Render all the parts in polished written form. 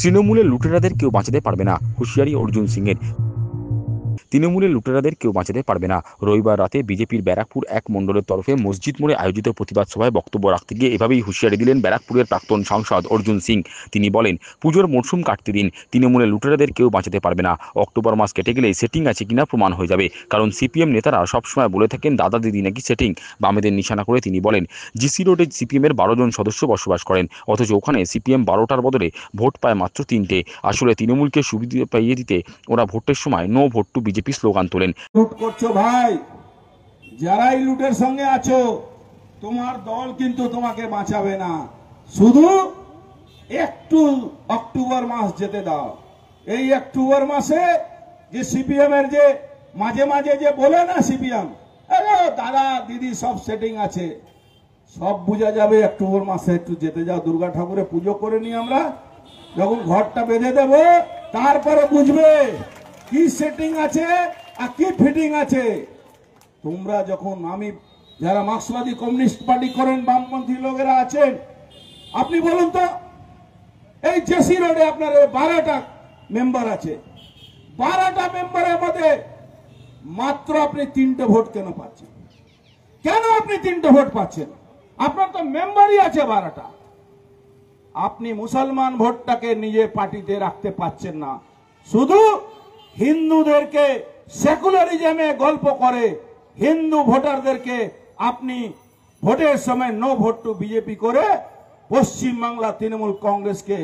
তৃণমূলের লুটেরাদের কেউ বাঁচাতে পারবে না, হুঁশিয়ারি অর্জুন সিংয়ের। তৃণমূলের লুটেরাদের কেউ বাঁচাতে পারবে না। রবিবার রাতে বিজেপির ব্যারাকপুর এক মণ্ডলের তরফে মসজিদ মোড়ে আয়োজিত প্রতিবাদ সভায় বক্তব্য রাখতে গিয়ে এভাবেই হুঁশিয়ারি দিলেন ব্যারাকপুরের প্রাক্তন সাংসদ অর্জুন সিং। তিনি বলেন, পুজোর মরশুম কাটতে দিন, তৃণমূলের লুটেরাদের কেউ বাঁচাতে পারবে না। অক্টোবর মাস কেটে গেলে সেটিং আছে কিনা প্রমাণ হয়ে যাবে। কারণ সিপিএম নেতারা সবসময় বলে থাকেন দাদা দিদি নাকি সেটিং। বামেদের নিশানা করে তিনি বলেন, জিসি রোডে সিপিএমের 12 জন সদস্য বসবাস করেন, অথচ ওখানে সিপিএম 12টার বদলে ভোট পায় মাত্র 3টে। আসলে তৃণমূলকে সুবিধা পাইয়ে দিতে ওরা ভোটের সময় no vote to BJP slogan তোলেন। লুট করছো ভাই, যারাই লুটের সঙ্গে আছো, তোমার দল কিন্তু তোমাকে বাঁচাবে না। শুধু একটু অক্টোবর মাস যেতে দাও। এই অক্টোবর মাসে যে সিপিএম এর যে মাঝে মাঝে যে বলে না সিপিএম, আরে দাদা দিদি সব সেটিং আছে, সব বোঝা যাবে অক্টোবর মাসে। একটু যেতে যাও, দুর্গা ঠাকুরে পুজো করে নি আমরা, যখন ঘরটা বেঁধে দেব তারপরে বুঝবে কি সেটিং আছে আর কি ফিটিং আছে। তোমরা যখন আমি যারা মার্ক্সবাদী কমিউনিস্ট পার্টি করেন, বামপন্থী লোকেরা আছেন, আপনি বলুন তো, এই জেসি রোডে আপনার 12টা মেম্বার আছে, 12টা মেম্বারের মধ্যে মাত্র আপনি 3টে ভোট কেন পাচ্ছেন? কেন আপনি 3টে ভোট পাচ্ছেন? আপনার তো মেম্বারই আছে 12টা। আপনি মুসলমান ভোটটাকে নিজে পার্টিতে রাখতে পাচ্ছেন না, শুধু হিন্দুদেরকে সেকুলারিজমে গল্প করে হিন্দু ভোটারদেরকে আপনি ভোটের সময় নো ভোট টু বিজেপি করে পশ্চিমবাংলা তৃণমূল কংগ্রেসকে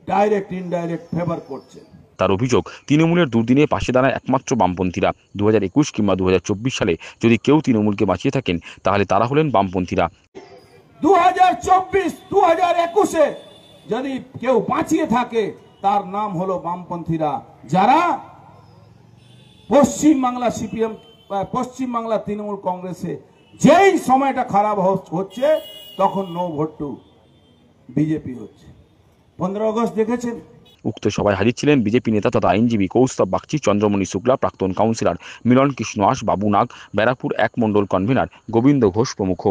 ডাইরেক্ট ইনডাইরেক্ট ফেভার করছেন। তার অভিযোগ, তৃণমূলের দুর্দিনে পাশে দাঁড়ায় একমাত্র বামপন্থীরা। 2021 কিংবা 2024 সালে যদি কেউ তৃণমূলকে বাঁচিয়ে থাকেন তাহলে তারা হলেন বামপন্থীরা। 2024, 2021-এ যদি কেউ বাঁচিয়ে থাকে তার নাম হলো বামপন্থীরা, যারা পশ্চিমবাংলা সিপিএম, পশ্চিমবাংলা তৃণমূল কংগ্রেসে যেই সময়টা খারাপ হচ্ছে তখন নো ভোট টু বিজেপি হচ্ছে। 15 আগস্ট দেখেছেন। উক্ত সভায় হাজির ছিলেন বিজেপি নেতা তথা আইনজীবী কৌস্তব বাগচি, চন্দ্রমণি শুক্লা, প্রাক্তন কাউন্সিলর মিলন কৃষ্ণ আস, বাবু নাগ, ব্যারাকপুর এক মণ্ডল কনভেনার গোবিন্দ ঘোষ প্রমুখ।